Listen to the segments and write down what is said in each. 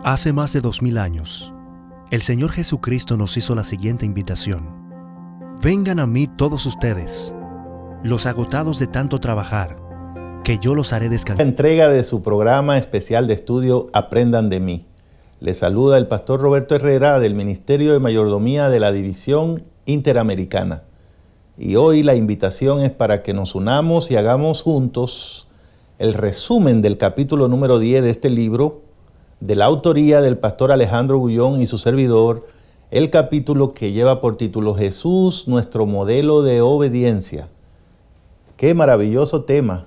Hace más de 2000 años, el Señor Jesucristo nos hizo la siguiente invitación: vengan a mí todos ustedes, los agotados de tanto trabajar, que yo los haré descansar. Entrega de su programa especial de estudio Aprendan de mí. Les saluda el pastor Roberto Herrera del Ministerio de Mayordomía de la División Interamericana. Y hoy la invitación es para que nos unamos y hagamos juntos el resumen del capítulo número 10 de este libro, de la autoría del pastor Alejandro Bullón y su servidor, el capítulo que lleva por título Jesús, nuestro modelo de obediencia. Qué maravilloso tema,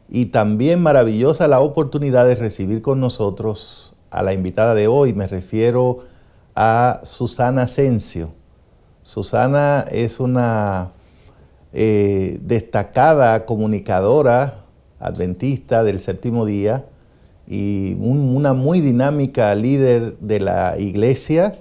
y también maravillosa la oportunidad de recibir con nosotros a la invitada de hoy. Me refiero a Susana Asensio. Susana es una destacada comunicadora adventista del séptimo día y una muy dinámica líder de la iglesia,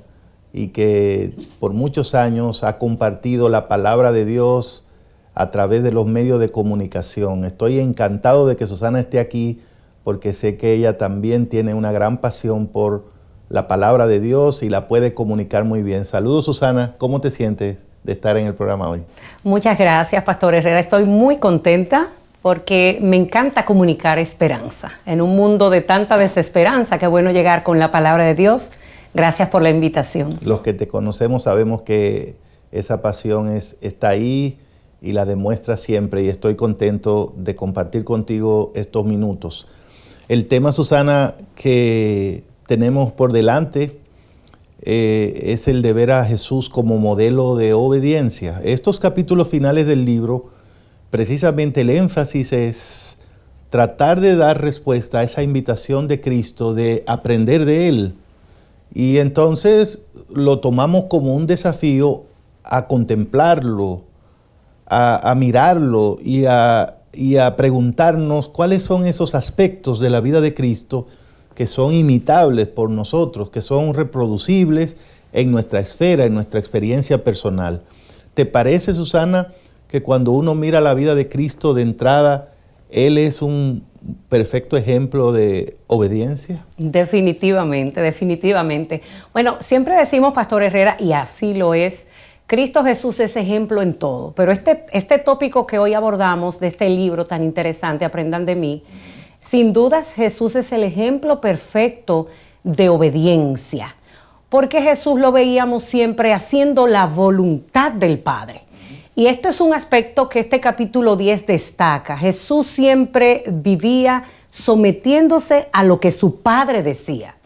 y que por muchos años ha compartido la palabra de Dios a través de los medios de comunicación. Estoy encantado de que Susana esté aquí porque sé que ella también tiene una gran pasión por la palabra de Dios y la puede comunicar muy bien. Saludos, Susana, ¿cómo te sientes de estar en el programa hoy? Muchas gracias, Pastor Herrera. Estoy muy contenta porque me encanta comunicar esperanza. En un mundo de tanta desesperanza, qué bueno llegar con la palabra de Dios. Gracias por la invitación. Los que te conocemos sabemos que esa pasión está ahí y la demuestras siempre, y estoy contento de compartir contigo estos minutos. El tema, Susana, que tenemos por delante es el de ver a Jesús como modelo de obediencia. Estos capítulos finales del libro, precisamente el énfasis es tratar de dar respuesta a esa invitación de Cristo de aprender de Él. Y entonces lo tomamos como un desafío a contemplarlo, a mirarlo y a preguntarnos cuáles son esos aspectos de la vida de Cristo que son imitables por nosotros, que son reproducibles en nuestra esfera, en nuestra experiencia personal. ¿Te parece, Susana, que cuando uno mira la vida de Cristo de entrada, Él es un perfecto ejemplo de obediencia? Definitivamente, definitivamente. Bueno, siempre decimos, Pastor Herrera, y así lo es, Cristo Jesús es ejemplo en todo. Pero este tópico que hoy abordamos de este libro tan interesante, Aprendan de mí, sin dudas Jesús es el ejemplo perfecto de obediencia. Porque Jesús lo veíamos siempre haciendo la voluntad del Padre. Y esto es un aspecto que este capítulo 10 destaca. Jesús siempre vivía sometiéndose a lo que su Padre decía.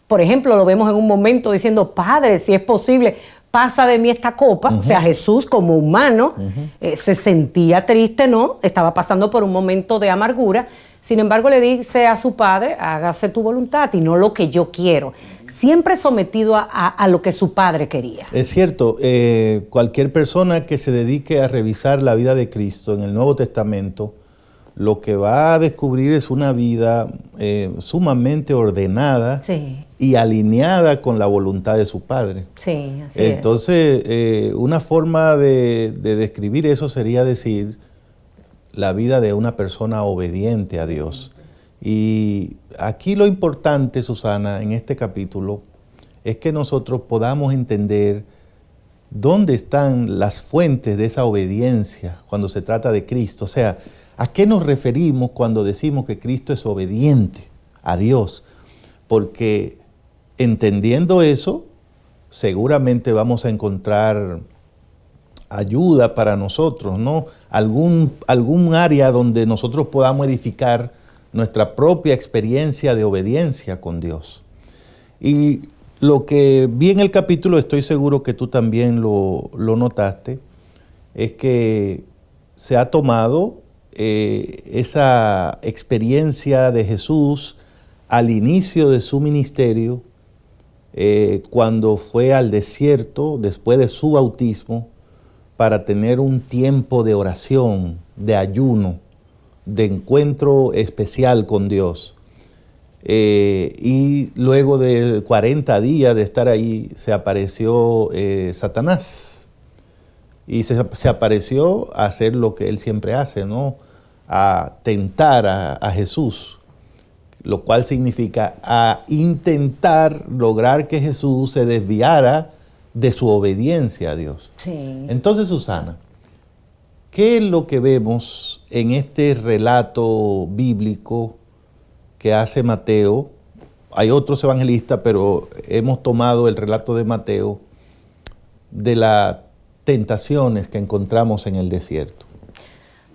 Por ejemplo, lo vemos en un momento diciendo: Padre, si es posible, pasa de mí esta copa. O sea, Jesús como humano se sentía triste, ¿no? Estaba pasando por un momento de amargura. Sin embargo, le dice a su Padre: hágase tu voluntad y no lo que yo quiero. Siempre sometido a lo que su Padre quería. Es cierto, cualquier persona que se dedique a revisar la vida de Cristo en el Nuevo Testamento, lo que va a descubrir es una vida sumamente ordenada, sí, y alineada con la voluntad de su Padre. Sí, así Entonces, una forma de describir eso sería decir la vida de una persona obediente a Dios. Y aquí lo importante, Susana, en este capítulo, es que nosotros podamos entender dónde están las fuentes de esa obediencia cuando se trata de Cristo. O sea, ¿a qué nos referimos cuando decimos que Cristo es obediente a Dios? Porque entendiendo eso, seguramente vamos a encontrar ayuda para nosotros, ¿no? Algún área donde nosotros podamos edificar nuestra propia experiencia de obediencia con Dios. Y lo que vi en el capítulo, estoy seguro que tú también lo notaste, es que se ha tomado esa experiencia de Jesús al inicio de su ministerio, cuando fue al desierto después de su bautismo para tener un tiempo de oración, de ayuno, de encuentro especial con Dios. Y luego de 40 días de estar ahí, se apareció Satanás. Y se apareció a hacer lo que él siempre hace, ¿no? A tentar a Jesús. lo cual significa a intentar lograr que Jesús se desviara de su obediencia a Dios. Sí. Entonces, Susana, ¿qué es lo que vemos en este relato bíblico que hace Mateo? Hay otros evangelistas, pero hemos tomado el relato de Mateo de las tentaciones que encontramos en el desierto.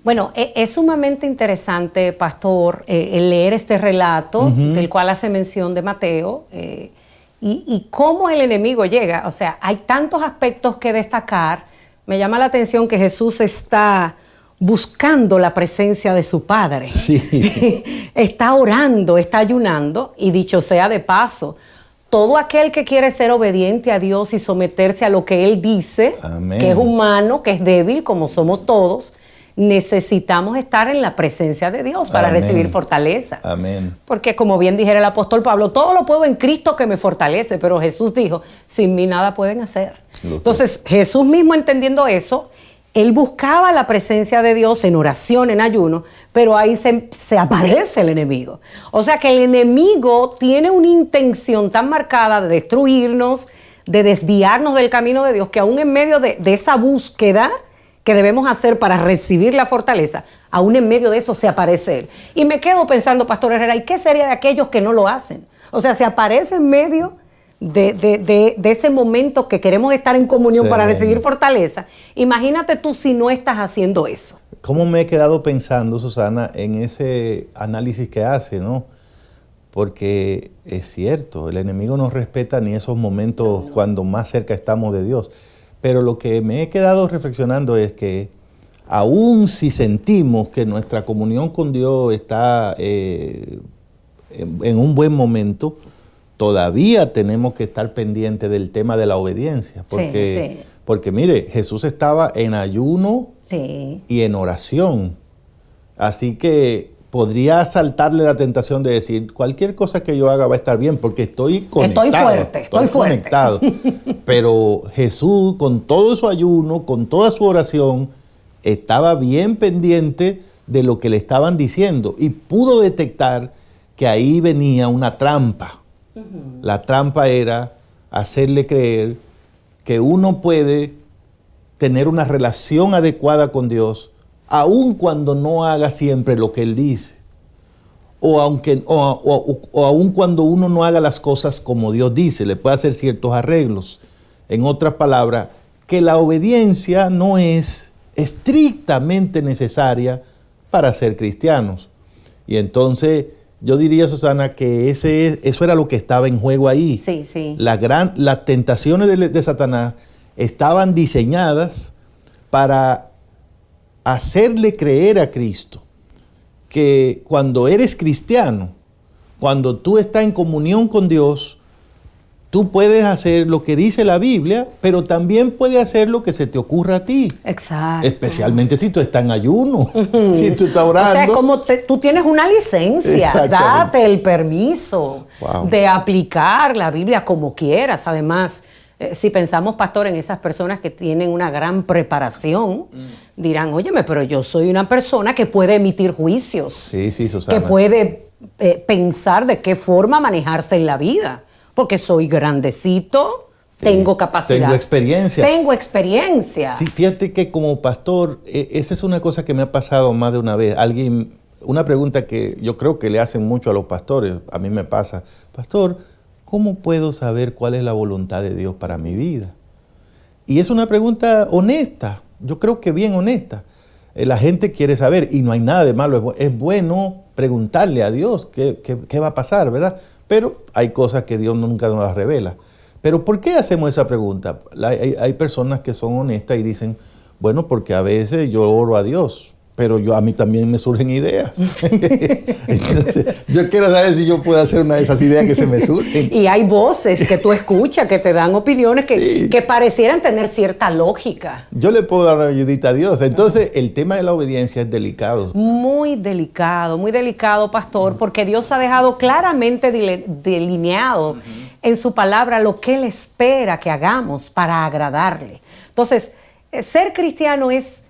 Bueno, es sumamente interesante, pastor, el leer este relato del cual hace mención de Mateo y cómo el enemigo llega. O sea, hay tantos aspectos que destacar. Me llama la atención que Jesús está buscando la presencia de su Padre. Sí. Está orando, está ayunando y dicho sea de paso, todo aquel que quiere ser obediente a Dios y someterse a lo que Él dice, Amén. que es humano, que es débil, como somos todos, necesitamos estar en la presencia de Dios para Amén. recibir fortaleza. Amén. Porque como bien dijera el apóstol Pablo, todo lo puedo en Cristo que me fortalece, pero Jesús dijo, sin mí nada pueden hacer. Entonces Jesús mismo entendiendo eso, Él buscaba la presencia de Dios en oración, en ayuno, pero ahí se aparece el enemigo. O sea que el enemigo tiene una intención tan marcada de destruirnos, de desviarnos del camino de Dios, que aún en medio de esa búsqueda que debemos hacer para recibir la fortaleza, aún en medio de eso se aparece Él. Y me quedo pensando, Pastor Herrera, ¿y qué sería de aquellos que no lo hacen? O sea, se aparece en medio de ese momento que queremos estar en comunión para recibir fortaleza. Imagínate tú si no estás haciendo eso. ¿Cómo me he quedado pensando, Susana, en ese análisis que hace, ¿no? Porque es cierto, el enemigo no respeta ni esos momentos cuando más cerca estamos de Dios. Pero lo que me he quedado reflexionando es que aún si sentimos que nuestra comunión con Dios está en un buen momento, todavía tenemos que estar pendientes del tema de la obediencia. Porque mire, Jesús estaba en ayuno y en oración. Así que podría asaltarle la tentación de decir, cualquier cosa que yo haga va a estar bien, porque estoy conectado. Estoy conectado. Pero Jesús, con todo su ayuno, con toda su oración, estaba bien pendiente de lo que le estaban diciendo y pudo detectar que ahí venía una trampa. La trampa era hacerle creer que uno puede tener una relación adecuada con Dios, aun cuando no haga siempre lo que Él dice, o aun cuando uno no haga las cosas como Dios dice, le puede hacer ciertos arreglos. En otras palabras, que la obediencia no es estrictamente necesaria para ser cristianos. Y entonces yo diría, Susana, que eso era lo que estaba en juego ahí. Sí. Las tentaciones de Satanás estaban diseñadas para hacerle creer a Cristo que cuando eres cristiano, cuando tú estás en comunión con Dios, tú puedes hacer lo que dice la Biblia, pero también puedes hacer lo que se te ocurra a ti. Exacto. Especialmente si tú estás en ayuno, si tú estás orando. O sea, como tú tienes una licencia, date el permiso de aplicar la Biblia como quieras. Además, si pensamos, pastor, en esas personas que tienen una gran preparación, dirán, óyeme, pero yo soy una persona que puede emitir juicios. Sí, Susana. Que puede pensar de qué forma manejarse en la vida. Porque soy grandecito, tengo capacidad. Tengo experiencia. Tengo experiencia. Sí, fíjate que como pastor, esa es una cosa que me ha pasado más de una vez. Una pregunta que yo creo que le hacen mucho a los pastores, a mí me pasa. Pastor, ¿cómo puedo saber cuál es la voluntad de Dios para mi vida? Y es una pregunta honesta, yo creo que bien honesta. La gente quiere saber y no hay nada de malo. Es bueno preguntarle a Dios qué va a pasar, ¿verdad? Pero hay cosas que Dios nunca nos las revela. Pero ¿por qué hacemos esa pregunta? Hay personas que son honestas y dicen, bueno, porque a veces yo oro a Dios, pero a mí también me surgen ideas. Entonces, yo quiero saber si yo puedo hacer una de esas ideas que se me surgen. Y hay voces que tú escuchas, que te dan opiniones que parecieran tener cierta lógica. Yo le puedo dar una ayudita a Dios. Entonces, el tema de la obediencia es delicado. Muy delicado, pastor, porque Dios ha dejado claramente delineado en su palabra lo que Él espera que hagamos para agradarle. Entonces, ser cristiano es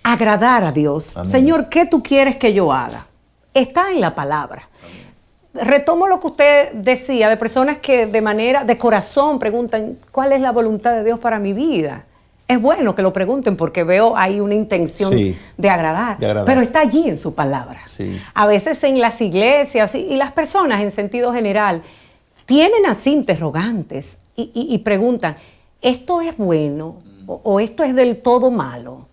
agradar a Dios. Amén. Señor, ¿qué tú quieres que yo haga? Está en la palabra. retomo lo que usted decía, de personas que de corazón preguntan, ¿cuál es la voluntad de Dios para mi vida? Es bueno que lo pregunten porque veo ahí una intención de agradar, pero está allí en su palabra. Sí. A veces en las iglesias y las personas en sentido general tienen así interrogantes y preguntan, ¿esto es bueno o esto es del todo malo?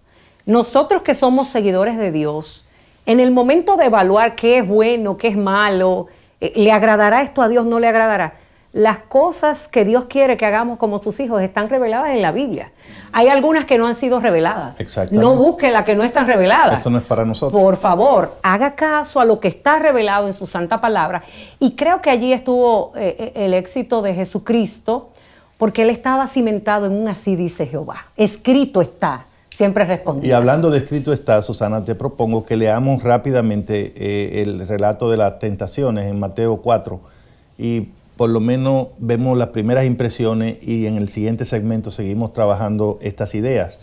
Nosotros que somos seguidores de Dios, en el momento de evaluar qué es bueno, qué es malo, ¿le agradará esto a Dios? ¿No le agradará? Las cosas que Dios quiere que hagamos como sus hijos están reveladas en la Biblia. Hay algunas que no han sido reveladas. Exactamente. No busque las que no están reveladas. Eso no es para nosotros. Por favor, haga caso a lo que está revelado en su santa palabra. Y creo que allí estuvo el éxito de Jesucristo, porque Él estaba cimentado en un así dice Jehová. Escrito está. Siempre respondía. Y hablando de escrito está, Susana, te propongo que leamos rápidamente el relato de las tentaciones en Mateo 4 y por lo menos vemos las primeras impresiones y en el siguiente segmento seguimos trabajando estas ideas.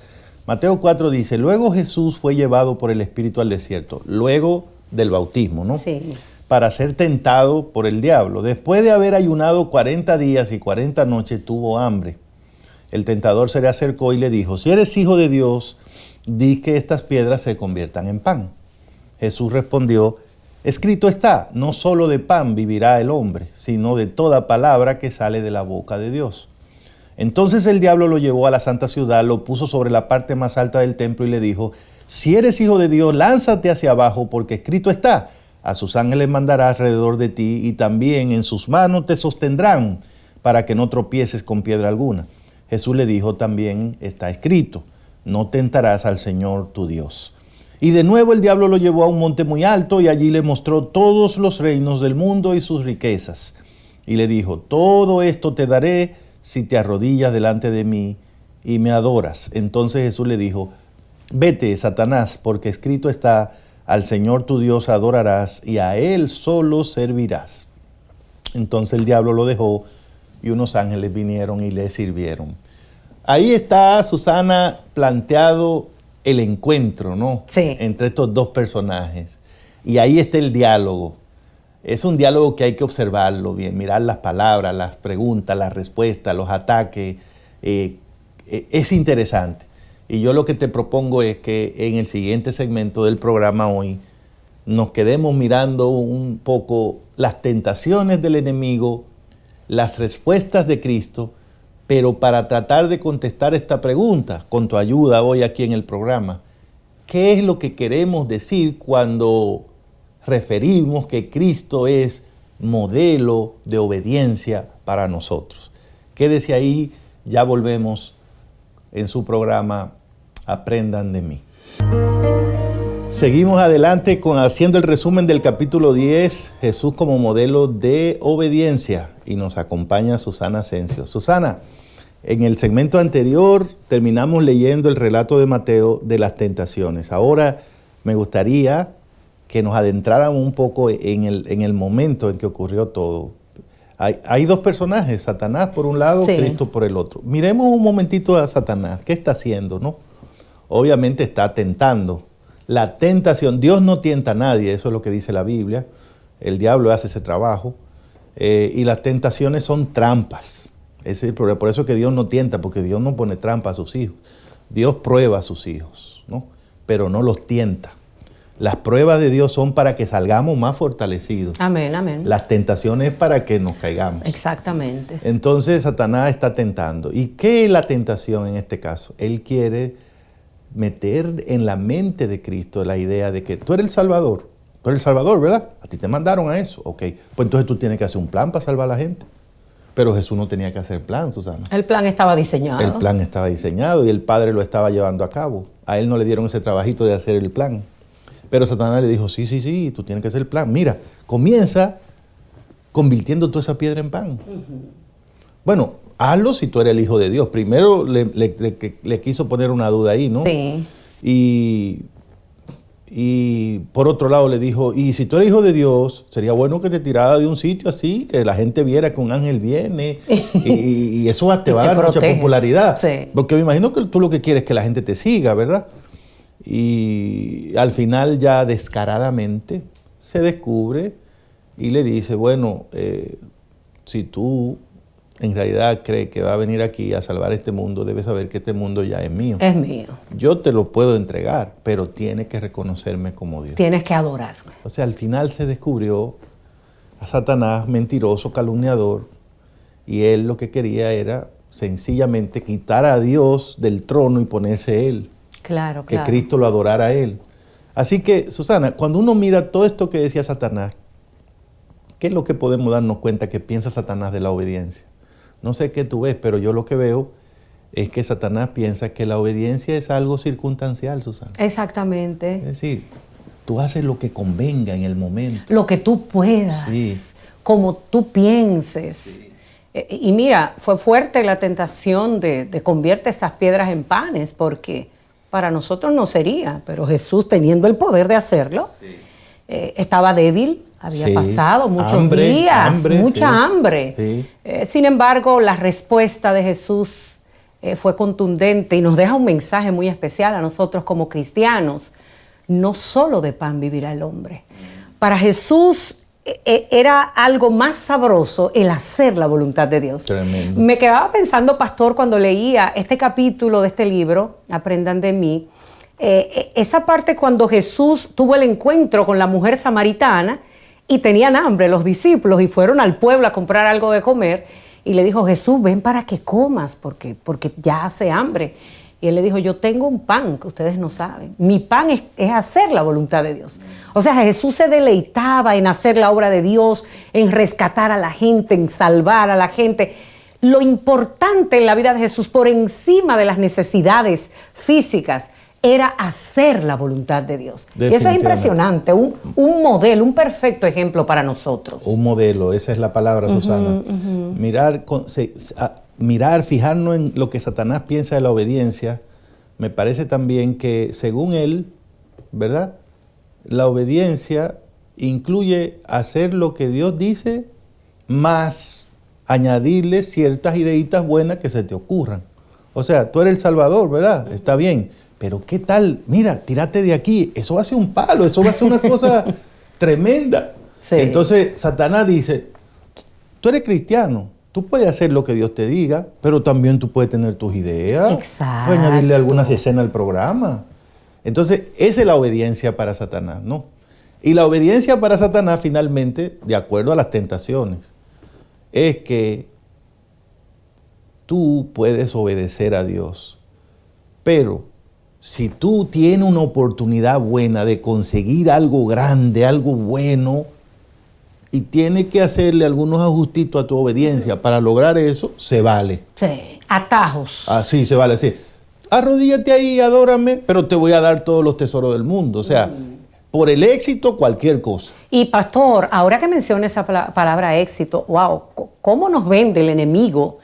Mateo 4 dice, luego Jesús fue llevado por el Espíritu al desierto, luego del bautismo, ¿no? Sí. Para ser tentado por el diablo. Después de haber ayunado 40 días y 40 noches, tuvo hambre. El tentador se le acercó y le dijo, si eres hijo de Dios, di que estas piedras se conviertan en pan. Jesús respondió, escrito está, no solo de pan vivirá el hombre, sino de toda palabra que sale de la boca de Dios. Entonces el diablo lo llevó a la santa ciudad, lo puso sobre la parte más alta del templo y le dijo, si eres hijo de Dios, lánzate hacia abajo, porque escrito está, a sus ángeles mandará alrededor de ti y también en sus manos te sostendrán para que no tropieces con piedra alguna. Jesús le dijo también, está escrito, no tentarás al Señor tu Dios. Y de nuevo el diablo lo llevó a un monte muy alto y allí le mostró todos los reinos del mundo y sus riquezas. Y le dijo, todo esto te daré si te arrodillas delante de mí y me adoras. Entonces Jesús le dijo, vete, Satanás, porque escrito está, al Señor tu Dios adorarás y a Él solo servirás. Entonces el diablo lo dejó y unos ángeles vinieron y le sirvieron. Ahí está, Susana, planteado el encuentro, ¿no? Sí. Entre estos dos personajes. Y ahí está el diálogo. Es un diálogo que hay que observarlo bien, mirar las palabras, las preguntas, las respuestas, los ataques. Es interesante. Y yo lo que te propongo es que en el siguiente segmento del programa hoy nos quedemos mirando un poco las tentaciones del enemigo, las respuestas de Cristo, pero para tratar de contestar esta pregunta, con tu ayuda hoy aquí en el programa, ¿qué es lo que queremos decir cuando referimos que Cristo es modelo de obediencia para nosotros? Quédese ahí, ya volvemos en su programa Aprendan de mí. Seguimos adelante haciendo el resumen del capítulo 10, Jesús como modelo de obediencia, y nos acompaña Susana Asensio. Susana, en el segmento anterior terminamos leyendo el relato de Mateo de las tentaciones. Ahora me gustaría que nos adentráramos un poco en el momento en que ocurrió todo. Hay dos personajes, Satanás por un lado, sí, Cristo por el otro. Miremos un momentito a Satanás. ¿Qué está haciendo, no? Obviamente está tentando. La tentación, Dios no tienta a nadie, eso es lo que dice la Biblia. El diablo hace ese trabajo. Y las tentaciones son trampas. Ese es el problema. Por eso es que Dios no tienta, porque Dios no pone trampa a sus hijos. Dios prueba a sus hijos, ¿no? Pero no los tienta. Las pruebas de Dios son para que salgamos más fortalecidos. Amén, amén. Las tentaciones es para que nos caigamos. Exactamente. Entonces Satanás está tentando. ¿Y qué es la tentación en este caso? Él quiere meter en la mente de Cristo la idea de que tú eres el Salvador. Tú eres el Salvador, ¿verdad? A ti te mandaron a eso. Ok, pues entonces tú tienes que hacer un plan para salvar a la gente. Pero Jesús no tenía que hacer plan, Susana. El plan estaba diseñado. El plan estaba diseñado y el Padre lo estaba llevando a cabo. A él no le dieron ese trabajito de hacer el plan. Pero Satanás le dijo, sí, tú tienes que hacer el plan. Mira, comienza convirtiendo toda esa piedra en pan. Bueno, hazlo si tú eres el Hijo de Dios. Primero le quiso poner una duda ahí, ¿no? Sí. Y por otro lado le dijo, y si tú eres Hijo de Dios, sería bueno que te tirara de un sitio así, que la gente viera que un ángel viene, y eso te va a dar mucha popularidad. Sí. Porque me imagino que tú lo que quieres es que la gente te siga, ¿verdad? Y al final ya descaradamente se descubre y le dice, bueno, si tú en realidad crees que va a venir aquí a salvar este mundo, debes saber que este mundo ya es mío. Es mío. Yo te lo puedo entregar, pero tienes que reconocerme como Dios. Tienes que adorarme. O sea, al final se descubrió a Satanás mentiroso, calumniador, y él lo que quería era sencillamente quitar a Dios del trono y ponerse él. Claro, Que claro. Cristo lo adorara a él. Así que, Susana, cuando uno mira todo esto que decía Satanás, ¿qué es lo que podemos darnos cuenta que piensa Satanás de la obediencia? No sé qué tú ves, pero yo lo que veo es que Satanás piensa que la obediencia es algo circunstancial, Susana. Exactamente. Es decir, tú haces lo que convenga en el momento. Lo que tú puedas, Sí. como tú pienses. Sí. Y mira, fue fuerte la tentación de convierte estas piedras en panes, porque para nosotros no sería, pero Jesús, teniendo el poder de hacerlo, estaba débil, había Sí. pasado muchos Hambre, días, mucha sí. hambre. Sí. Sin embargo, la respuesta de Jesús fue contundente y nos deja un mensaje muy especial a nosotros como cristianos. No solo de pan vivirá el hombre. Para Jesús era algo más sabroso el hacer la voluntad de Dios. Tremendo. Me quedaba pensando, pastor, cuando leía este capítulo de este libro, Aprendan de mí, esa parte cuando Jesús tuvo el encuentro con la mujer samaritana y tenían hambre los discípulos y fueron al pueblo a comprar algo de comer y le dijo, Jesús, ven para que comas porque ya hace hambre. Y él le dijo, yo tengo un pan que ustedes no saben. Mi pan es hacer la voluntad de Dios. O sea, Jesús se deleitaba en hacer la obra de Dios, en rescatar a la gente, en salvar a la gente. Lo importante en la vida de Jesús, por encima de las necesidades físicas, era hacer la voluntad de Dios. Y eso es impresionante, un modelo, un perfecto ejemplo para nosotros. Un modelo, esa es la palabra, Susana. Mirar, fijarnos en lo que Satanás piensa de la obediencia, me parece también que, según él, ¿verdad? La obediencia incluye hacer lo que Dios dice, más añadirle ciertas ideitas buenas que se te ocurran. O sea, tú eres el Salvador, ¿verdad? Está bien, pero ¿qué tal? Mira, tírate de aquí, eso va a ser un palo, eso va a ser una cosa tremenda. Sí. Entonces, Satanás dice, tú eres cristiano, tú puedes hacer lo que Dios te diga, pero también tú puedes tener tus ideas. Exacto. Puedes añadirle algunas escenas al programa. Entonces, esa es la obediencia para Satanás, ¿no? Y la obediencia para Satanás, finalmente, de acuerdo a las tentaciones, es que tú puedes obedecer a Dios, pero si tú tienes una oportunidad buena de conseguir algo grande, algo bueno, y tienes que hacerle algunos ajustitos a tu obediencia para lograr eso, se vale. Sí, atajos. Así se vale, sí. Arrodíllate ahí, adórame, pero te voy a dar todos los tesoros del mundo. O sea, por el éxito, cualquier cosa. Y pastor, ahora que menciona esa palabra éxito, wow, ¿cómo nos vende el enemigo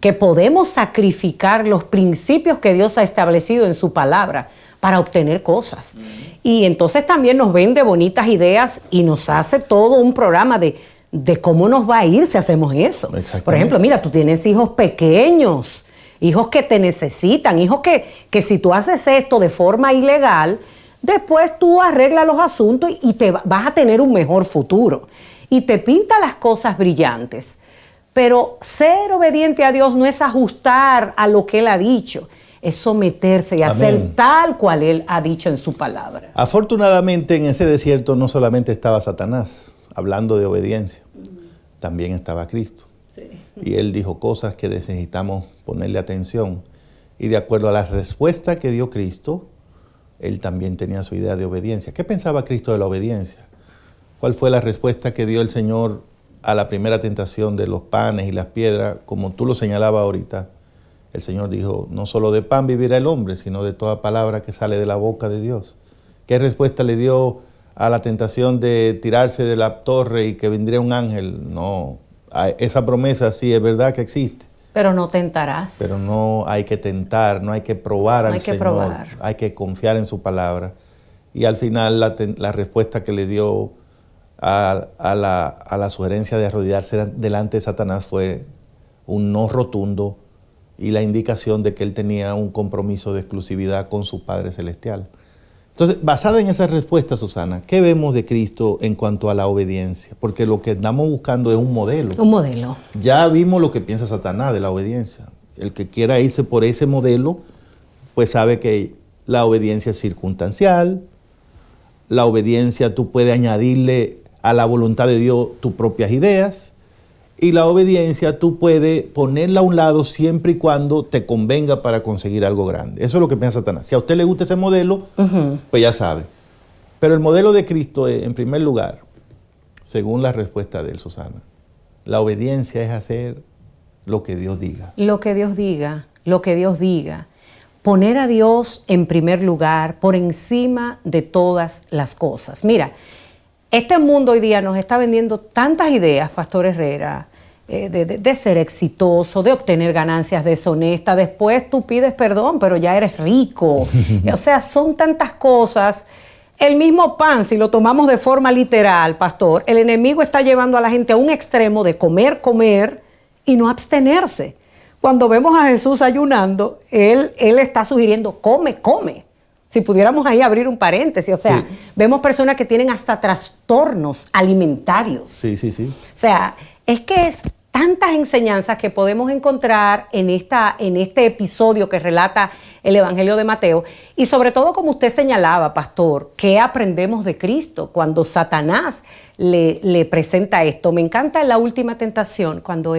que podemos sacrificar los principios que Dios ha establecido en su palabra para obtener cosas? Y entonces también nos vende bonitas ideas y nos hace todo un programa de cómo nos va a ir si hacemos eso. Por ejemplo, mira, tú tienes hijos pequeños, hijos que te necesitan, hijos que si tú haces esto de forma ilegal, después tú arreglas los asuntos y te vas a tener un mejor futuro. Y te pinta las cosas brillantes. Pero ser obediente a Dios no es ajustar a lo que Él ha dicho, es someterse y hacer tal cual Él ha dicho en su palabra. Afortunadamente en ese desierto no solamente estaba Satanás, hablando de obediencia, también estaba Cristo. Sí. Y Él dijo cosas que necesitamos ponerle atención. Y de acuerdo a la respuesta que dio Cristo, Él también tenía su idea de obediencia. ¿Qué pensaba Cristo de la obediencia? ¿Cuál fue la respuesta que dio el Señor a la primera tentación de los panes y las piedras? Como tú lo señalabas ahorita, el Señor dijo, no solo de pan vivirá el hombre, sino de toda palabra que sale de la boca de Dios. ¿Qué respuesta le dio a la tentación de tirarse de la torre y que vendría un ángel? No, esa promesa sí es verdad que existe. Pero no tentarás. Pero no hay que tentar, no hay que probar al Señor, hay que confiar en su palabra. Y al final la respuesta que le dio a la sugerencia de arrodillarse delante de Satanás fue un no rotundo y la indicación de que él tenía un compromiso de exclusividad con su Padre Celestial. Entonces, basada en esa respuesta, Susana, ¿qué vemos de Cristo en cuanto a la obediencia? Porque lo que andamos buscando es un modelo. Un modelo. Ya vimos lo que piensa Satanás de la obediencia. El que quiera irse por ese modelo, pues sabe que la obediencia es circunstancial, la obediencia tú puedes añadirle a la voluntad de Dios tus propias ideas, y la obediencia tú puedes ponerla a un lado siempre y cuando te convenga para conseguir algo grande. Eso es lo que piensa Satanás. Si a usted le gusta ese modelo, pues ya sabe. Pero el modelo de Cristo es, en primer lugar, según la respuesta de él, Susana, la obediencia es hacer lo que Dios diga. Lo que Dios diga, lo que Dios diga. Poner a Dios en primer lugar, por encima de todas las cosas. Mira, este mundo hoy día nos está vendiendo tantas ideas, Pastor Herrera, de ser exitoso, de obtener ganancias deshonestas. Después tú pides perdón, pero ya eres rico. O sea, son tantas cosas. El mismo pan, si lo tomamos de forma literal, pastor, el enemigo está llevando a la gente a un extremo de comer y no abstenerse. Cuando vemos a Jesús ayunando, él está sugiriendo, come. Si pudiéramos ahí abrir un paréntesis, o sea, sí. Vemos personas que tienen hasta trastornos alimentarios. Sí. O sea, es que es tantas enseñanzas que podemos encontrar en este episodio que relata el Evangelio de Mateo. Y sobre todo, como usted señalaba, pastor, ¿qué aprendemos de Cristo cuando Satanás le presenta esto? Me encanta la última tentación, cuando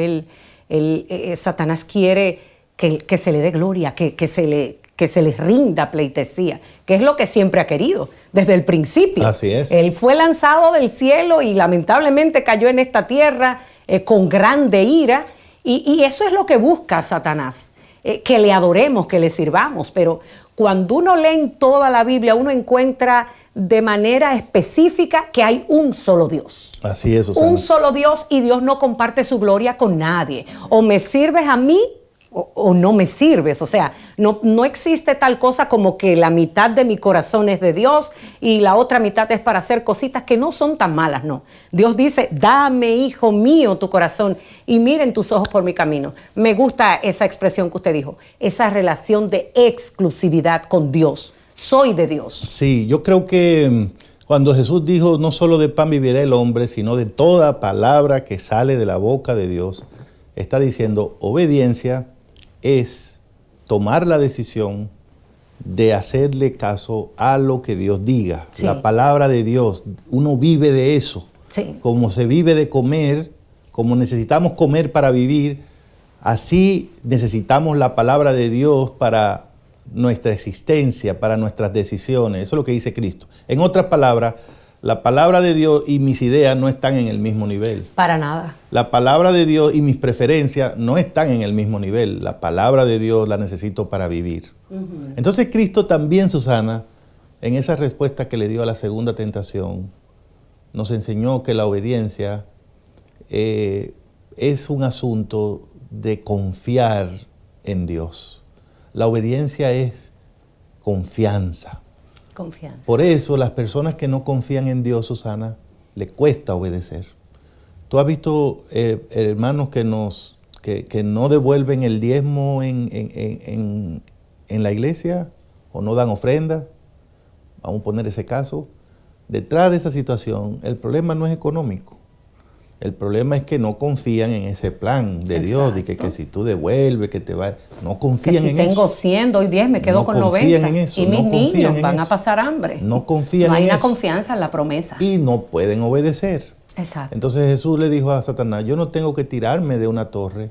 Satanás quiere que se le dé gloria, que se le rinda pleitesía, que es lo que siempre ha querido desde el principio. Así es. Él fue lanzado del cielo y lamentablemente cayó en esta tierra con grande ira, y eso es lo que busca Satanás, que le adoremos, que le sirvamos. Pero cuando uno lee en toda la Biblia, uno encuentra de manera específica que hay un solo Dios. Así es, Susana. Un solo Dios, y Dios no comparte su gloria con nadie. O me sirves a mí o no me sirves. O sea, no existe tal cosa como que la mitad de mi corazón es de Dios y la otra mitad es para hacer cositas que no son tan malas, no. Dios dice, dame, hijo mío, tu corazón y miren tus ojos por mi camino. Me gusta esa expresión que usted dijo, esa relación de exclusividad con Dios. Soy de Dios. Sí, yo creo que cuando Jesús dijo, no solo de pan vivirá el hombre, sino de toda palabra que sale de la boca de Dios, está diciendo, obediencia es tomar la decisión de hacerle caso a lo que Dios diga. Sí. La palabra de Dios, uno vive de eso. Sí. Como se vive de comer, como necesitamos comer para vivir, así necesitamos la palabra de Dios para nuestra existencia, para nuestras decisiones. Eso es lo que dice Cristo. En otras palabras, la palabra de Dios y mis ideas no están en el mismo nivel. Para nada. La palabra de Dios y mis preferencias no están en el mismo nivel. La palabra de Dios la necesito para vivir. Entonces Cristo también, Susana, en esa respuesta que le dio a la segunda tentación, nos enseñó que la obediencia es un asunto de confiar en Dios. La obediencia es confianza. Confianza. Por eso las personas que no confían en Dios, Susana, le cuesta obedecer. ¿Tú has visto hermanos que no devuelven el diezmo en la iglesia o no dan ofrenda? Vamos a poner ese caso. Detrás de esa situación, el problema no es económico. El problema es que no confían en ese plan de Dios, de que si tú devuelves, que te va, no confían en eso. Que si tengo 100, doy 10, me quedo con 90. En eso, y mis niños van a pasar hambre. No confían en eso. No hay una confianza en la promesa. Y no pueden obedecer. Exacto. Entonces Jesús le dijo a Satanás, yo no tengo que tirarme de una torre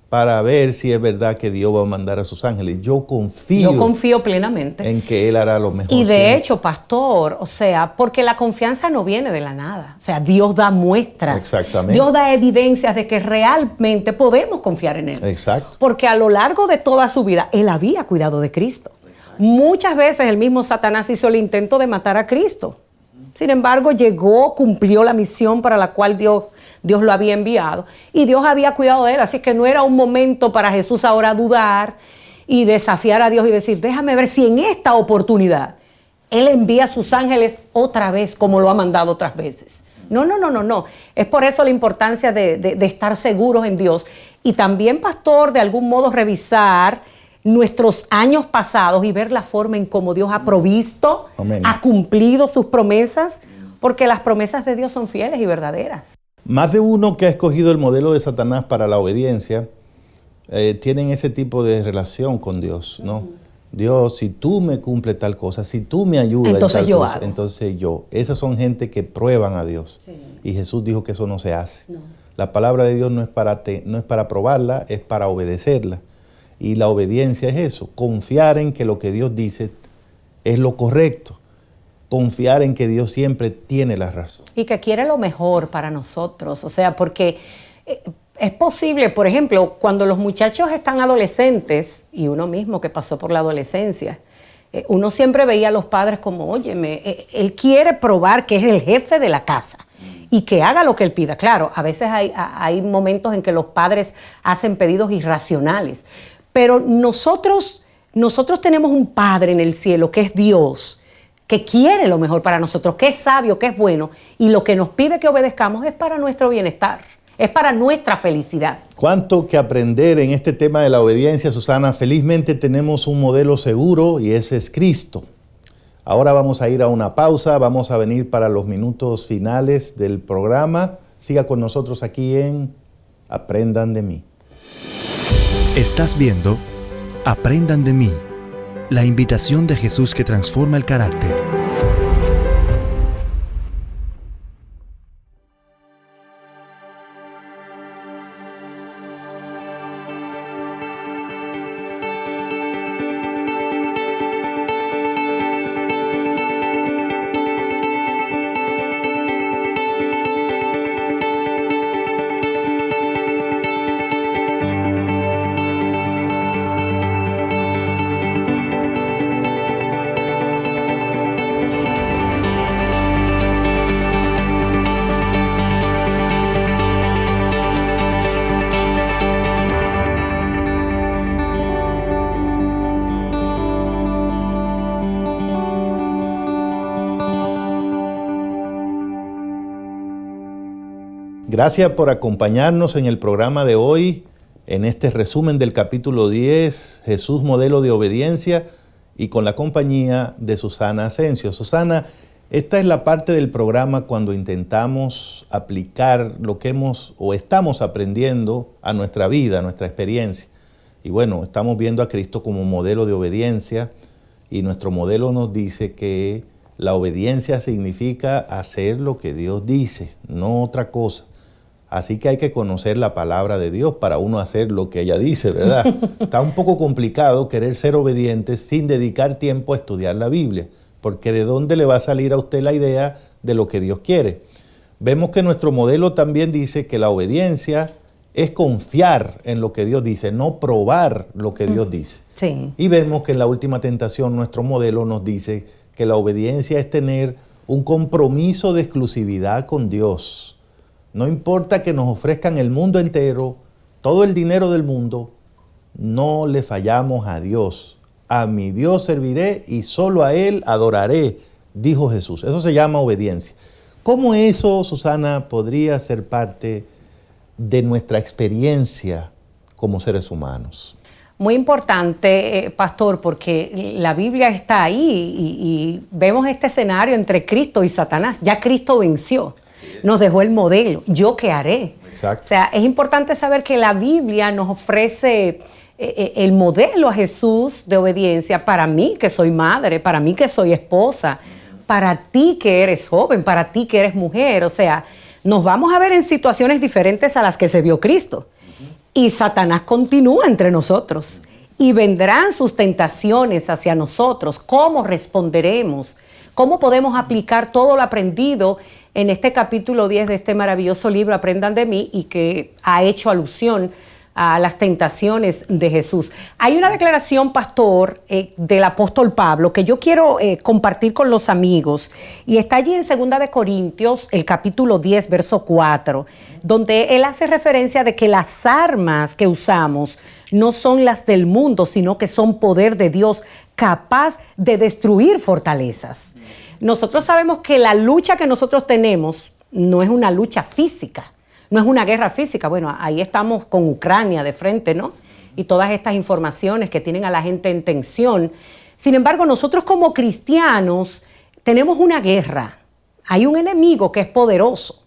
para ver si es verdad que Dios va a mandar a sus ángeles. Yo confío plenamente en que Él hará lo mejor. Y de hecho, pastor, o sea, porque la confianza no viene de la nada. O sea, Dios da muestras. Exactamente. Dios da evidencias de que realmente podemos confiar en Él. Exacto. Porque a lo largo de toda su vida, Él había cuidado de Cristo. Muchas veces el mismo Satanás hizo el intento de matar a Cristo. Sin embargo, cumplió la misión para la cual Dios lo había enviado y Dios había cuidado de él. Así que no era un momento para Jesús ahora dudar y desafiar a Dios y decir, déjame ver si en esta oportunidad Él envía a sus ángeles otra vez como lo ha mandado otras veces. No. Es por eso la importancia de estar seguros en Dios y también, pastor, de algún modo revisar nuestros años pasados y ver la forma en cómo Dios ha provisto, Amén. ha cumplido sus promesas, porque las promesas de Dios son fieles y verdaderas. Más de uno que ha escogido el modelo de Satanás para la obediencia tienen ese tipo de relación con Dios, ¿no? Dios, si tú me cumples tal cosa, si tú me ayudas entonces en tal yo cosa, hago. entonces yo. Esas son gente que prueban a Dios. Sí. Y Jesús dijo que eso no se hace. No. La palabra de Dios no es para probarla, es para obedecerla. Y la obediencia es eso, confiar en que lo que Dios dice es lo correcto. Confiar en que Dios siempre tiene la razón. Y que quiere lo mejor para nosotros. O sea, porque es posible, por ejemplo, cuando los muchachos están adolescentes, y uno mismo que pasó por la adolescencia, uno siempre veía a los padres como, óyeme, él quiere probar que es el jefe de la casa y que haga lo que él pida. Claro, a veces hay momentos en que los padres hacen pedidos irracionales, pero nosotros tenemos un Padre en el cielo que es Dios, que quiere lo mejor para nosotros, que es sabio, que es bueno, y lo que nos pide que obedezcamos es para nuestro bienestar, es para nuestra felicidad. ¿Cuánto que aprender en este tema de la obediencia, Susana? Felizmente tenemos un modelo seguro y ese es Cristo. Ahora vamos a ir a una pausa, vamos a venir para los minutos finales del programa. Siga con nosotros aquí en Aprendan de mí. Estás viendo Aprendan de mí, la invitación de Jesús que transforma el carácter. Gracias por acompañarnos en el programa de hoy, en este resumen del capítulo 10, Jesús modelo de obediencia, y con la compañía de Susana Asensio. Susana, esta es la parte del programa cuando intentamos aplicar lo que hemos o estamos aprendiendo a nuestra vida, a nuestra experiencia. Y bueno, estamos viendo a Cristo como modelo de obediencia, y nuestro modelo nos dice que la obediencia significa hacer lo que Dios dice, no otra cosa. Así que hay que conocer la palabra de Dios para uno hacer lo que ella dice, ¿verdad? Está un poco complicado querer ser obediente sin dedicar tiempo a estudiar la Biblia, porque ¿de dónde le va a salir a usted la idea de lo que Dios quiere? Vemos que nuestro modelo también dice que la obediencia es confiar en lo que Dios dice, no probar lo que Dios dice. Sí. Y vemos que en la última tentación nuestro modelo nos dice que la obediencia es tener un compromiso de exclusividad con Dios. No importa que nos ofrezcan el mundo entero, todo el dinero del mundo, no le fallamos a Dios. A mi Dios serviré y solo a Él adoraré, dijo Jesús. Eso se llama obediencia. ¿Cómo eso, Susana, podría ser parte de nuestra experiencia como seres humanos? Muy importante, pastor, porque la Biblia está ahí y vemos este escenario entre Cristo y Satanás. Ya Cristo venció. Nos dejó el modelo. ¿Yo qué haré? Exacto. O sea, es importante saber que la Biblia nos ofrece el modelo a Jesús de obediencia para mí que soy madre, para mí que soy esposa, para ti que eres joven, para ti que eres mujer. O sea, nos vamos a ver en situaciones diferentes a las que se vio Cristo. Y Satanás continúa entre nosotros. Y vendrán sus tentaciones hacia nosotros. ¿Cómo responderemos? ¿Cómo podemos aplicar todo lo aprendido en este capítulo 10 de este maravilloso libro, Aprendan de mí, y que ha hecho alusión a las tentaciones de Jesús? Hay una declaración, pastor, del apóstol Pablo que yo quiero compartir con los amigos, y está allí en 2 de Corintios, el capítulo 10, verso 4, donde él hace referencia de que las armas que usamos no son las del mundo, sino que son poder de Dios, capaz de destruir fortalezas. Nosotros sabemos que la lucha que nosotros tenemos no es una lucha física, no es una guerra física. Bueno, ahí estamos con Ucrania de frente, ¿no? y todas estas informaciones que tienen a la gente en tensión. Sin embargo, nosotros como cristianos tenemos una guerra. Hay un enemigo que es poderoso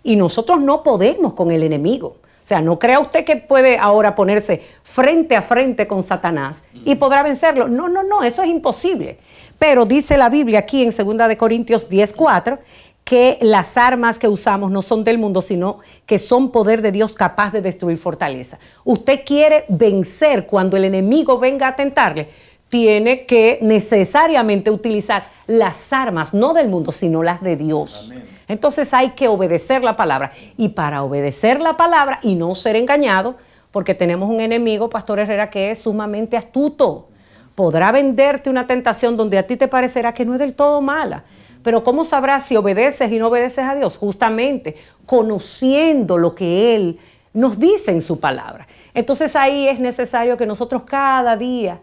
y nosotros no podemos con el enemigo. O sea, no crea usted que puede ahora ponerse frente a frente con Satanás y podrá vencerlo. No, eso es imposible. Pero dice la Biblia aquí en 2 de Corintios 10:4 que las armas que usamos no son del mundo, sino que son poder de Dios capaz de destruir fortaleza. Usted quiere vencer cuando el enemigo venga a tentarle, tiene que necesariamente utilizar las armas, no del mundo, sino las de Dios. Amén. Entonces hay que obedecer la palabra. Y para obedecer la palabra y no ser engañado, porque tenemos un enemigo, Pastor Herrera, que es sumamente astuto. Podrá venderte una tentación donde a ti te parecerá que no es del todo mala. Pero ¿cómo sabrás si obedeces y no obedeces a Dios? Justamente conociendo lo que Él nos dice en su palabra. Entonces ahí es necesario que nosotros cada día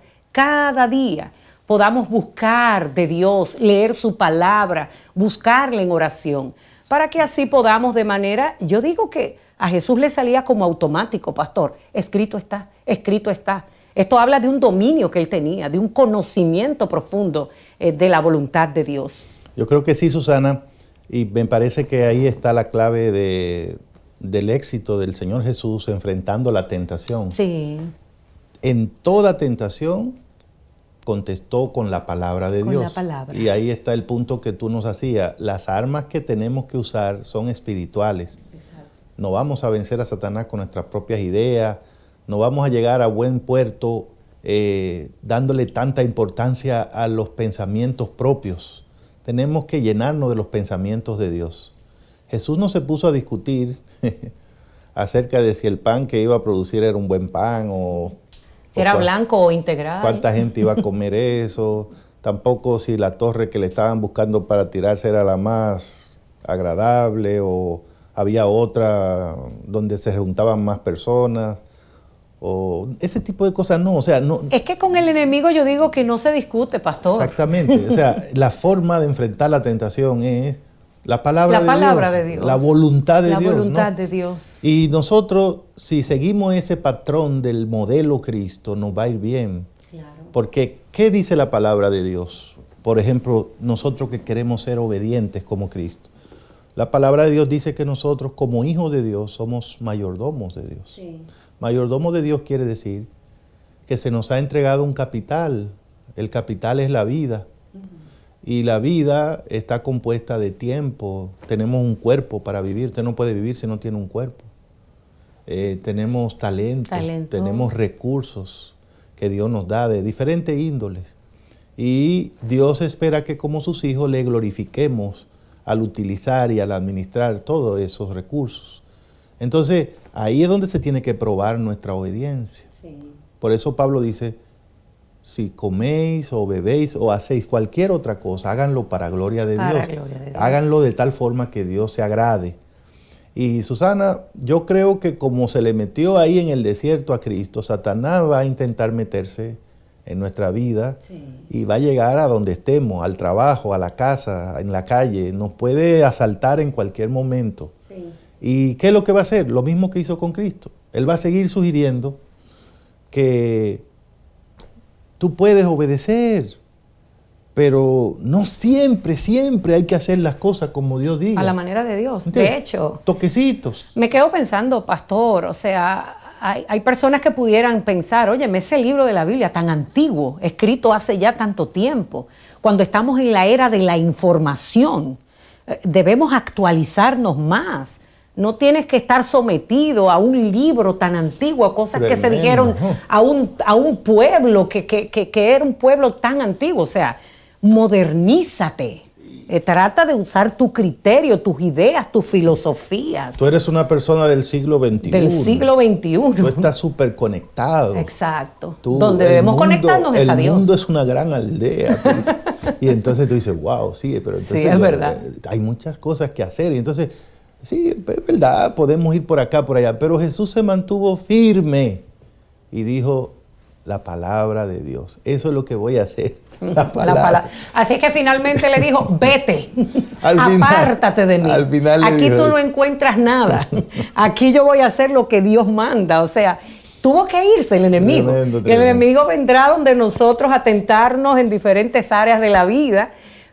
podamos buscar de Dios, leer su palabra, buscarle en oración, para que así podamos de manera, yo digo que a Jesús le salía como automático, pastor, escrito está, escrito está. Esto habla de un dominio que él tenía, de un conocimiento profundo de la voluntad de Dios. Yo creo que sí, Susana, y me parece que ahí está la clave del éxito del Señor Jesús enfrentando la tentación. Sí. En toda tentación contestó con la palabra de Dios. Con la palabra. Y ahí está el punto que tú nos hacías. Las armas que tenemos que usar son espirituales. Exacto. No vamos a vencer a Satanás con nuestras propias ideas, no vamos a llegar a buen puerto dándole tanta importancia a los pensamientos propios. Tenemos que llenarnos de los pensamientos de Dios. Jesús no se puso a discutir acerca de si el pan que iba a producir era un buen pan o si era blanco o integral. Cuánta gente iba a comer eso. Tampoco si la torre que le estaban buscando para tirarse era la más agradable o había otra donde se juntaban más personas. O ese tipo de cosas no, o sea, no. Es que con el enemigo yo digo que no se discute, pastor. Exactamente, o sea, la forma de enfrentar la tentación es la palabra de Dios, la voluntad de Dios. La voluntad de Dios. Y nosotros, si seguimos ese patrón del modelo Cristo, nos va a ir bien. Claro. Porque, ¿qué dice la palabra de Dios? Por ejemplo, nosotros que queremos ser obedientes como Cristo. La palabra de Dios dice que nosotros, como hijos de Dios, somos mayordomos de Dios. Sí. Mayordomo de Dios quiere decir que se nos ha entregado un capital. El capital es la vida. Y la vida está compuesta de tiempo. Tenemos un cuerpo para vivir. Usted no puede vivir si no tiene un cuerpo. Tenemos talentos, tenemos recursos que Dios nos da de diferentes índoles. Y Dios espera que como sus hijos le glorifiquemos al utilizar y al administrar todos esos recursos. Entonces, ahí es donde se tiene que probar nuestra obediencia. Sí. Por eso Pablo dice, si coméis o bebéis o hacéis cualquier otra cosa, háganlo para gloria de Dios. Háganlo de tal forma que Dios se agrade. Y Susana, yo creo que como se le metió ahí en el desierto a Cristo, Satanás va a intentar meterse en nuestra vida y va a llegar a donde estemos, al trabajo, a la casa, en la calle. Nos puede asaltar en cualquier momento. Sí. ¿Y qué es lo que va a hacer? Lo mismo que hizo con Cristo. Él va a seguir sugiriendo que tú puedes obedecer, pero no siempre hay que hacer las cosas como Dios diga. A la manera de Dios. ¿Entiendes? De hecho, toquecitos. Me quedo pensando, pastor, o sea, hay personas que pudieran pensar, oye, ese libro de la Biblia tan antiguo, escrito hace ya tanto tiempo, cuando estamos en la era de la información, debemos actualizarnos más. No tienes que estar sometido a un libro tan antiguo, a cosas que se dijeron a un pueblo que era un pueblo tan antiguo. O sea, modernízate. Trata de usar tu criterio, tus ideas, tus filosofías. Tú eres una persona del siglo XXI. Del siglo XXI. Tú estás súper conectado. Exacto. Donde debemos conectarnos es a Dios. El mundo es una gran aldea. Y entonces tú dices, wow, sí, pero entonces sí, es verdad. Hay muchas cosas que hacer. Y entonces, sí, es verdad, podemos ir por acá, por allá. Pero Jesús se mantuvo firme y dijo, la palabra de Dios. Eso es lo que voy a hacer. La palabra. Así que finalmente le dijo, vete, apártate de mí. Al final aquí tú no encuentras nada. Aquí yo voy a hacer lo que Dios manda. O sea, tuvo que irse el enemigo. Tremendo, Y el tremendo. enemigo vendrá donde nosotros a tentarnos en diferentes áreas de la vida,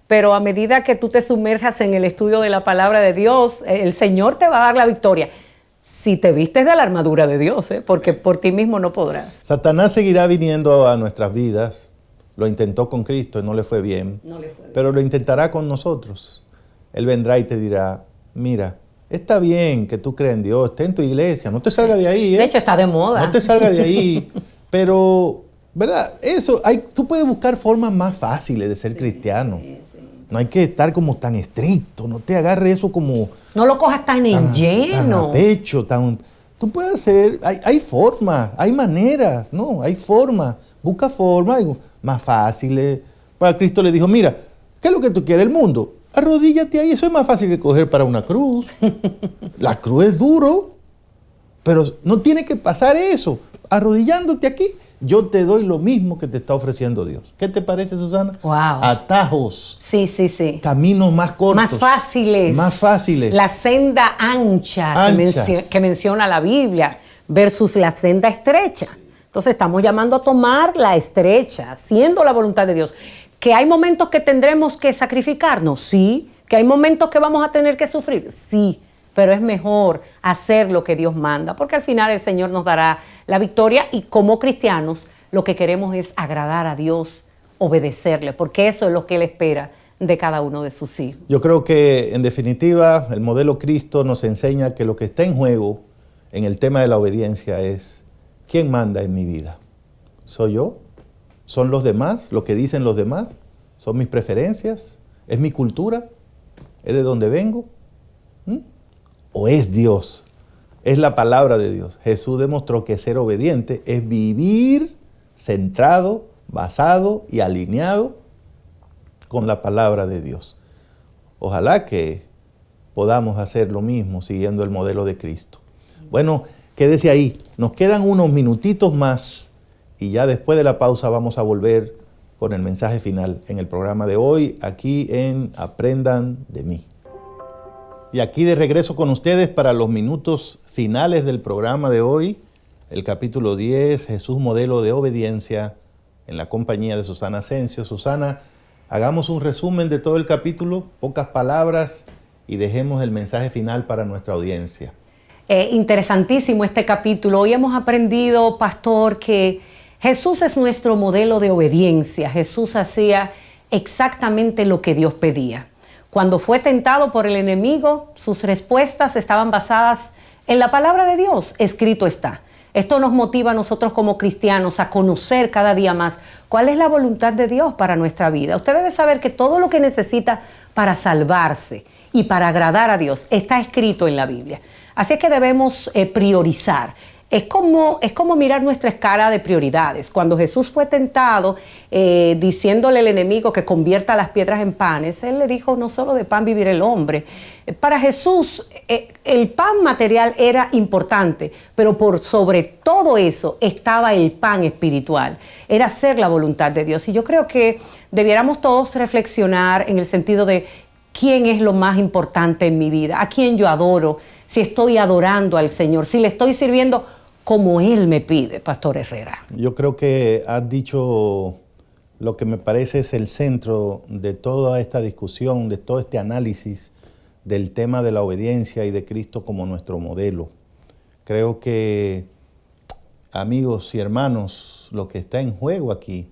pero a medida que tú te sumerjas en el estudio de la palabra de Dios, el Señor te va a dar la victoria. Si te vistes de la armadura de Dios, porque por ti mismo no podrás. Satanás seguirá viniendo a nuestras vidas. Lo intentó con Cristo y no le fue bien. No le fue bien. Pero lo intentará con nosotros. Él vendrá y te dirá, mira, está bien que tú creas en Dios, esté en tu iglesia, no te salgas de ahí. De hecho, está de moda. No te salgas de ahí. Pero, ¿verdad? Tú puedes buscar formas más fáciles de ser cristiano. No hay que estar como tan estricto, no te agarres eso como... No lo cojas tan en tan lleno. a pecho, Tú puedes hacer, hay formas, hay maneras, ¿no? Hay formas, busca formas más fáciles. Para Cristo le dijo, mira, ¿qué es lo que tú quieres? El mundo. Arrodíllate ahí, eso es más fácil que coger para una cruz. La cruz es duro, pero no tiene que pasar eso. Arrodillándote aquí, yo te doy lo mismo que te está ofreciendo Dios. ¿Qué te parece, Susana? Wow. Atajos, Sí, sí, sí. caminos más cortos. Más fáciles. Más fáciles. La senda ancha, Ancha. que menciona la Biblia versus la senda estrecha. Entonces estamos llamando a tomar la estrecha, haciendo la voluntad de Dios. ¿Que hay momentos que tendremos que sacrificarnos? Sí. ¿Que hay momentos que vamos a tener que sufrir? Sí. Pero es mejor hacer lo que Dios manda, porque al final el Señor nos dará la victoria y como cristianos lo que queremos es agradar a Dios, obedecerle, porque eso es lo que Él espera de cada uno de sus hijos. Yo creo que, en definitiva, el modelo Cristo nos enseña que lo que está en juego en el tema de la obediencia es ¿quién manda en mi vida? ¿Soy yo? ¿Son los demás? ¿Lo que dicen los demás? ¿Son mis preferencias? ¿Es mi cultura? ¿Es de donde vengo? ¿O es Dios? Es la palabra de Dios. Jesús demostró que ser obediente es vivir centrado, basado y alineado con la palabra de Dios. Ojalá que podamos hacer lo mismo siguiendo el modelo de Cristo. Bueno, quédese ahí. Nos quedan unos minutitos más y ya después de la pausa vamos a volver con el mensaje final en el programa de hoy, aquí en Aprendan de mí. Y aquí de regreso con ustedes para los minutos finales del programa de hoy, el capítulo 10, Jesús modelo de obediencia, en la compañía de Susana Asensio. Susana, hagamos un resumen de todo el capítulo, pocas palabras, y dejemos el mensaje final para nuestra audiencia. Interesantísimo este capítulo. Hoy hemos aprendido, pastor, que Jesús es nuestro modelo de obediencia. Jesús hacía exactamente lo que Dios pedía. Cuando fue tentado por el enemigo, sus respuestas estaban basadas en la palabra de Dios. Escrito está. Esto nos motiva a nosotros como cristianos a conocer cada día más cuál es la voluntad de Dios para nuestra vida. Usted debe saber que todo lo que necesita para salvarse y para agradar a Dios está escrito en la Biblia. Así es que debemos priorizar. Es como mirar nuestra escala de prioridades. Cuando Jesús fue tentado, diciéndole al enemigo que convierta las piedras en panes, Él le dijo, no solo de pan vivir el hombre. Para Jesús, el pan material era importante, pero por sobre todo eso estaba el pan espiritual. Era hacer la voluntad de Dios. Y yo creo que debiéramos todos reflexionar en el sentido de quién es lo más importante en mi vida, a quién yo adoro, si estoy adorando al Señor, si le estoy sirviendo como Él me pide, Pastor Herrera. Yo creo que has dicho lo que me parece es el centro de toda esta discusión, de todo este análisis del tema de la obediencia y de Cristo como nuestro modelo. Creo que, amigos y hermanos, lo que está en juego aquí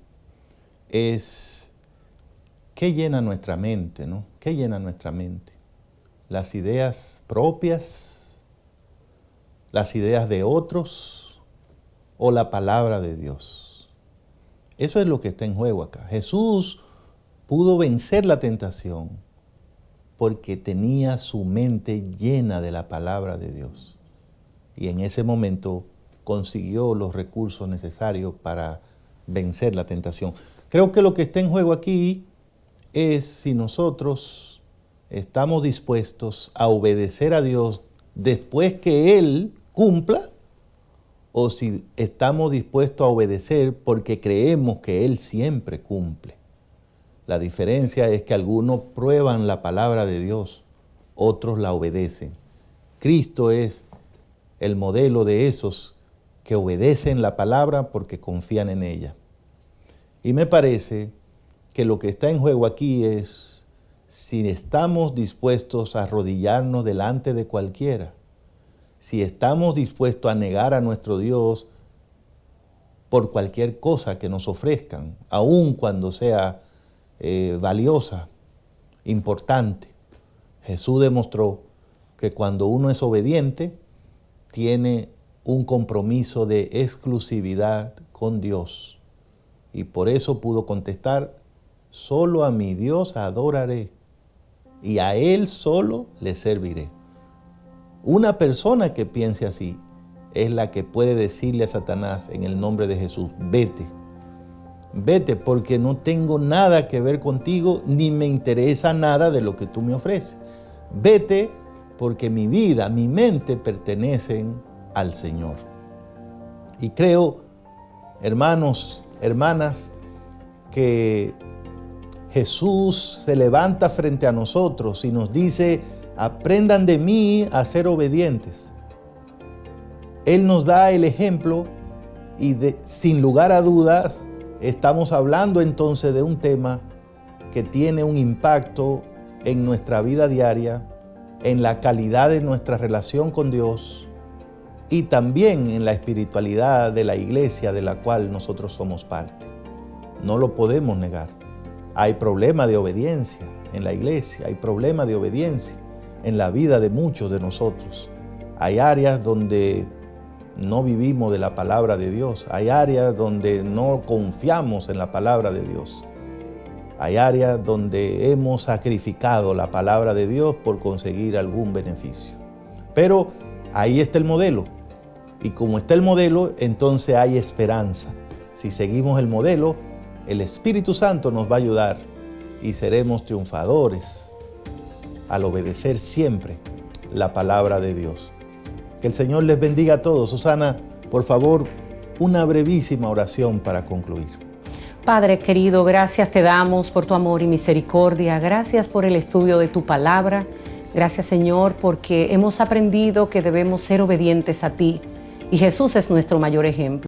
es qué llena nuestra mente, ¿no? ¿Qué llena nuestra mente? Las ideas propias, las ideas de otros o la palabra de Dios. Eso es lo que está en juego acá. Jesús pudo vencer la tentación porque tenía su mente llena de la palabra de Dios. Y en ese momento consiguió los recursos necesarios para vencer la tentación. Creo que lo que está en juego aquí es si nosotros estamos dispuestos a obedecer a Dios después que Él cumpla, o si estamos dispuestos a obedecer porque creemos que Él siempre cumple. La diferencia es que algunos prueban la palabra de Dios, otros la obedecen. Cristo es el modelo de esos que obedecen la palabra porque confían en ella. Y me parece que lo que está en juego aquí es si estamos dispuestos a arrodillarnos delante de cualquiera, si estamos dispuestos a negar a nuestro Dios por cualquier cosa que nos ofrezcan, aun cuando sea valiosa, importante. Jesús demostró que cuando uno es obediente, tiene un compromiso de exclusividad con Dios. Y por eso pudo contestar, solo a mi Dios adoraré y a Él solo le serviré. Una persona que piense así es la que puede decirle a Satanás en el nombre de Jesús, vete, vete porque no tengo nada que ver contigo ni me interesa nada de lo que tú me ofreces. Vete porque mi vida, mi mente pertenecen al Señor. Y creo, hermanos, hermanas, que Jesús se levanta frente a nosotros y nos dice, aprendan de mí a ser obedientes. Él nos da el ejemplo y sin lugar a dudas estamos hablando entonces de un tema que tiene un impacto en nuestra vida diaria, en la calidad de nuestra relación con Dios y también en la espiritualidad de la iglesia de la cual nosotros somos parte. No lo podemos negar. Hay problema de obediencia en la iglesia, hay problema de obediencia en la vida de muchos de nosotros. Hay áreas donde no vivimos de la palabra de Dios, hay áreas donde no confiamos en la palabra de Dios. Hay áreas donde hemos sacrificado la palabra de Dios por conseguir algún beneficio. Pero ahí está el modelo. Y como está el modelo, entonces hay esperanza. Si seguimos el modelo, el Espíritu Santo nos va a ayudar y seremos triunfadores al obedecer siempre la palabra de Dios. Que el Señor les bendiga a todos. Susana, por favor, una brevísima oración para concluir. Padre querido, gracias te damos por tu amor y misericordia. Gracias por el estudio de tu palabra. Gracias, Señor, porque hemos aprendido que debemos ser obedientes a ti. Y Jesús es nuestro mayor ejemplo.